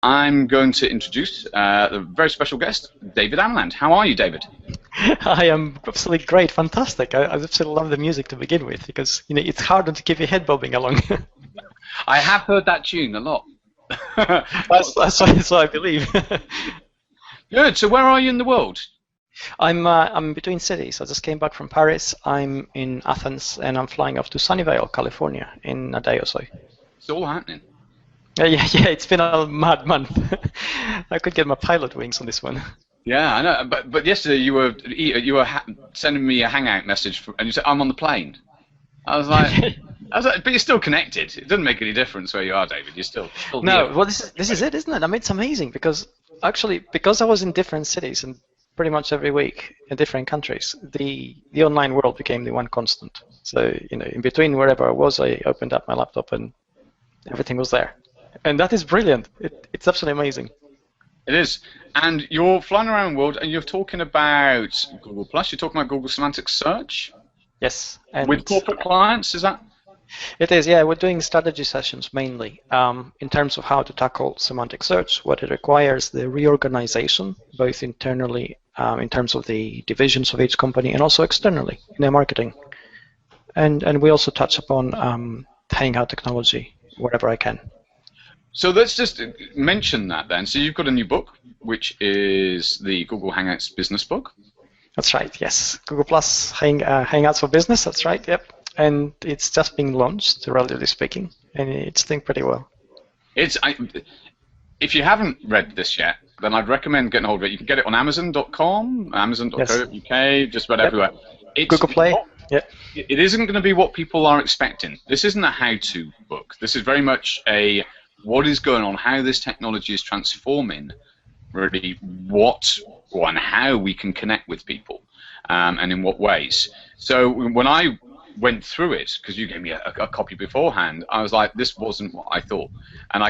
I'm going to introduce a very special guest, David Amerland. How are you, David? I am absolutely great, fantastic. I absolutely love the music to begin with because it's hard not to keep your head bobbing along. I have heard that tune a lot. that's what I believe. Good. So where are you in the world? I'm between cities. I just came back from Paris. I'm in Athens, and I'm flying off to Sunnyvale, California, in a day or so. It's all happening. Yeah. It's been a mad month. I could get my pilot wings on this one. Yeah, I know. But yesterday you were sending me a Hangout message, and you said I'm on the plane. I was like, but you're still connected. It doesn't make any difference where you are, David. You're still no. here. Well, this is it, isn't it? I mean, it's amazing because I was in different cities and pretty much every week in different countries, the online world became the one constant. So in between wherever I was, I opened up my laptop and everything was there, and that is brilliant. It's absolutely amazing. It is. And you're flying around the world and you're talking about Google+, you're talking about Google Semantic Search? Yes. And with corporate clients, is that? It is, yeah. We're doing strategy sessions mainly in terms of how to tackle semantic search, what it requires, the reorganization, both internally in terms of the divisions of each company and also externally in their marketing. And we also touch upon Hangout technology wherever I can. So let's just mention that then. So you've got a new book, which is the Google Hangouts Business Book. That's right, yes. Google Plus Hangouts for Business, that's right, yep. And it's just being launched, relatively speaking, and it's doing pretty well. If you haven't read this yet, then I'd recommend getting hold of it. You can get it on Amazon.com, Amazon.co.uk, yes. Just about everywhere. Google Play. Yep. It isn't going to be what people are expecting. This isn't a how-to book. This is very much a what is going on, how this technology is transforming, really what and how we can connect with people, and in what ways. So when I went through it, because you gave me a copy beforehand, I was like, this wasn't what I thought. And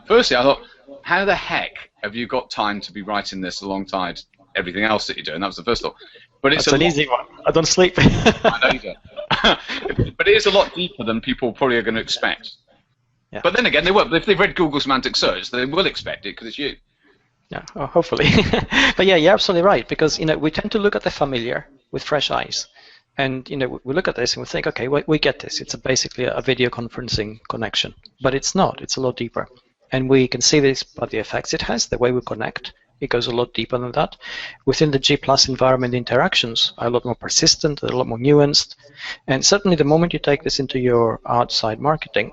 firstly, I thought, how the heck have you got time to be writing this alongside everything else that you're doing? That was the first thought. But it's an easy one. I don't sleep. I know you don't. But it is a lot deeper than people probably are going to expect. Yeah. But then again, they will. If they've read Google Semantic Search, they will expect it because it's you. Yeah, hopefully. But yeah, you're absolutely right, because we tend to look at the familiar with fresh eyes. And we look at this and we think, okay, we get this. It's basically a video conferencing connection. But it's not. It's a lot deeper. And we can see this by the effects it has, the way we connect. It goes a lot deeper than that. Within the G+ environment, interactions are a lot more persistent, a lot more nuanced. And certainly the moment you take this into your outside marketing,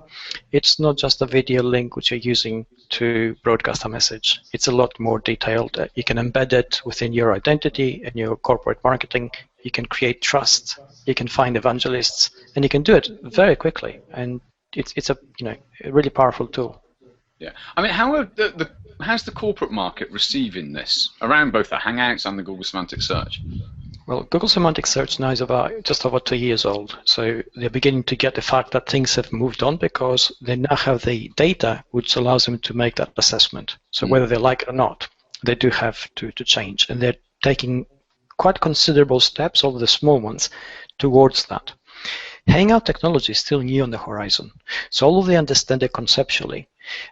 it's not just a video link which you're using to broadcast a message. It's a lot more detailed. You can embed it within your identity and your corporate marketing. You can create trust. You can find evangelists. And you can do it very quickly. And it's a really powerful tool. Yeah, I mean, how's the corporate market receiving this around both the Hangouts and the Google Semantic Search? Well, Google Semantic Search now is just over 2 years old, so they're beginning to get the fact that things have moved on because they now have the data which allows them to make that assessment. So whether they like it or not, they do have to change, and they're taking quite considerable steps, although the small ones, towards that. Hangout technology is still new on the horizon, so although they understand it conceptually,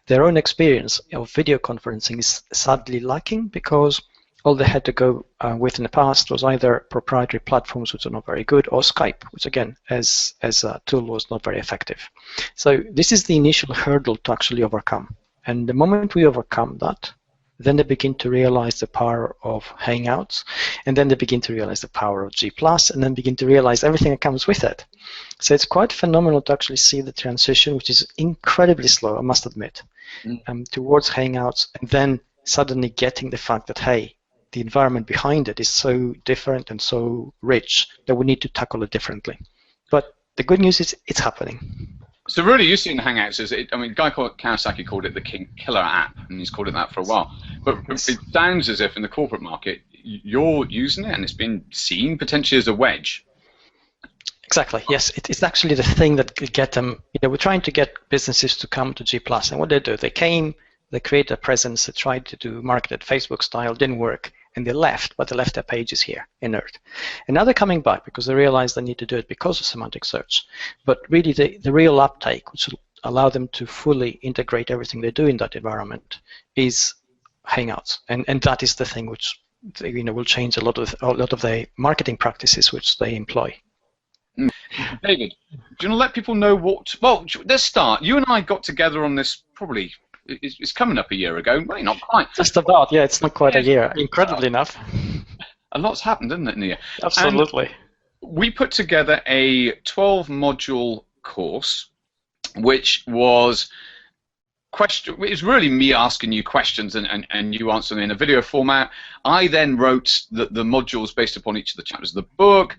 their own experience of video conferencing is sadly lacking because all they had to go with in the past was either proprietary platforms which are not very good or Skype, which again, as a tool, was not very effective. So this is the initial hurdle to actually overcome. And the moment we overcome that, then they begin to realize the power of Hangouts, and then they begin to realize the power of G+, and then begin to realize everything that comes with it. So it's quite phenomenal to actually see the transition, which is incredibly slow, I must admit, towards Hangouts, and then suddenly getting the fact that, hey, the environment behind it is so different and so rich that we need to tackle it differently. But the good news is it's happening. So really, you're seeing Hangouts as, a guy called Kawasaki called it the killer app, and he's called it that for a while. But yes. It sounds as if in the corporate market, you're using it, and it's been seen potentially as a wedge. Exactly. Yes, it's actually the thing that could get them. We're trying to get businesses to come to G+, and what they do, they came, they created a presence, they tried to do market at Facebook style, didn't work, and they left, but they left their pages here inert. And now they're coming back because they realize they need to do it because of semantic search. But really, the real uptake, which allow them to fully integrate everything they do in that environment is Hangouts, and that is the thing which will change a lot of the marketing practices which they employ. David, do you want to let people know what? Well, let's start. You and I got together on this probably. It's coming up a year ago. Well, not quite. Just about, yeah. It's not quite a year. Incredibly enough. A lot's happened, hasn't it, in a year? Absolutely. And we put together a 12-module course, which was it's really me asking you questions and you answering them in a video format. I then wrote the modules based upon each of the chapters of the book.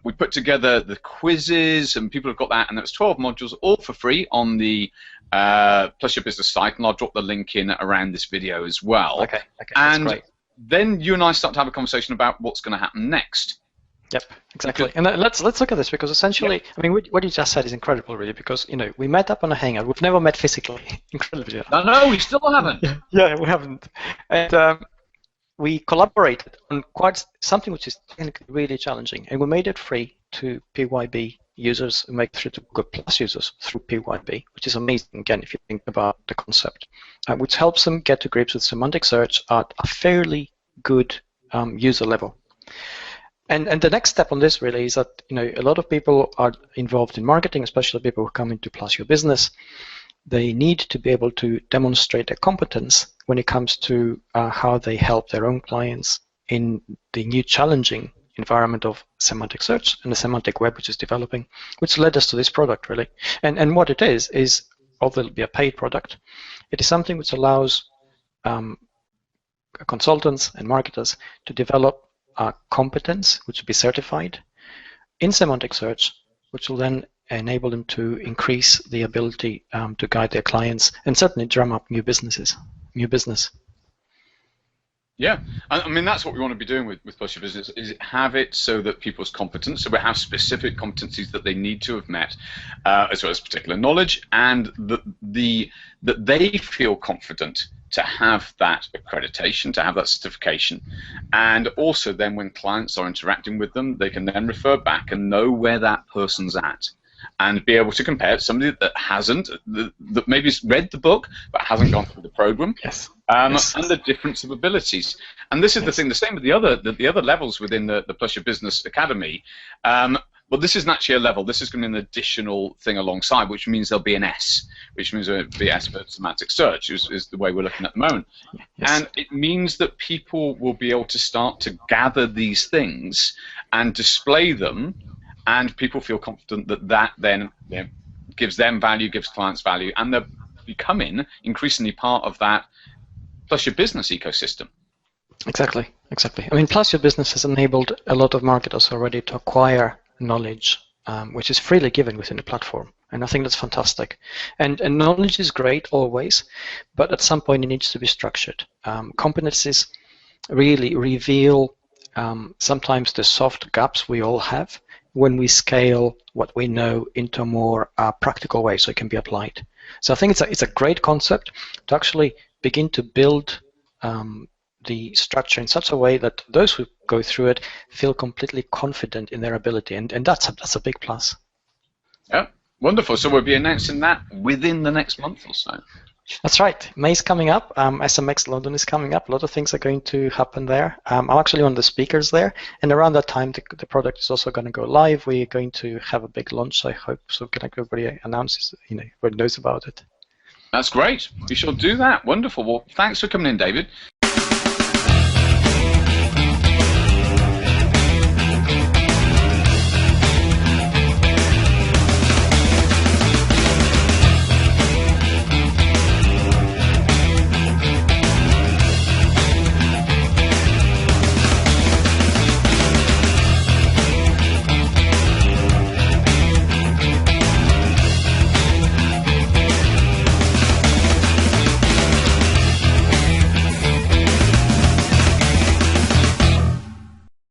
We put together the quizzes, and people have got that, and that's 12 modules, all for free on the Plus Your Business site, and I'll drop the link in around this video as well. Okay, and that's great. Then you and I start to have a conversation about what's going to happen next. Yep, exactly. And let's look at this, because essentially, yep. I mean, what you just said is incredible, really, because we met up on a hangout. We've never met physically. Incredibly. No, we still haven't. Yeah, we haven't. And we collaborated on something which is technically really challenging, and we made it free to PYB users who make it through to Google Plus users through PYB, which is amazing, again, if you think about the concept, which helps them get to grips with semantic search at a fairly good user level. And the next step on this really is that a lot of people are involved in marketing, especially people who come into Plus Your Business. They need to be able to demonstrate their competence when it comes to how they help their own clients in the new challenging environment of semantic search and the semantic web which is developing, which led us to this product really. And what it is although it'll be a paid product, it is something which allows consultants and marketers to develop competence, which will be certified in semantic search, which will then enable them to increase the ability to guide their clients and certainly drum up new business. Yeah, I mean that's what we want to be doing with Plus Your Business, is have it so that people's competence, so we have specific competencies that they need to have met, as well as particular knowledge, and that they feel confident to have that accreditation, to have that certification, and also then when clients are interacting with them, they can then refer back and know where that person's at, and be able to compare it. Somebody that hasn't, that maybe's read the book but hasn't gone through the program, yes. And the difference of abilities. And this is the thing. The same with the other levels within the Plus Your Business Academy. Well, this isn't actually a level. This is going to be an additional thing alongside, which means there'll be an S, which means there'll be S for semantic search, is the way we're looking at the moment. Yes. And it means that people will be able to start to gather these things and display them, and people feel confident that then gives them value, gives clients value, and they're becoming increasingly part of that Plus Your Business ecosystem. Exactly. I mean, Plus Your Business has enabled a lot of marketers already to acquire knowledge, which is freely given within the platform, and I think that's fantastic. And knowledge is great always, but at some point it needs to be structured. Competencies really reveal sometimes the soft gaps we all have when we scale what we know into a more practical way, so it can be applied. So I think it's a great concept to actually begin to build the structure in such a way that those who go through it feel completely confident in their ability, and that's a big plus. Yeah, wonderful. So we'll be announcing that within the next month or so. That's right. May's coming up. SMX London is coming up. A lot of things are going to happen there. I'm actually one of the speakers there, and around that time the product is also going to go live. We're going to have a big launch, I hope, so everybody announces, everybody knows about it. That's great. We shall do that. Wonderful. Well, thanks for coming in, David.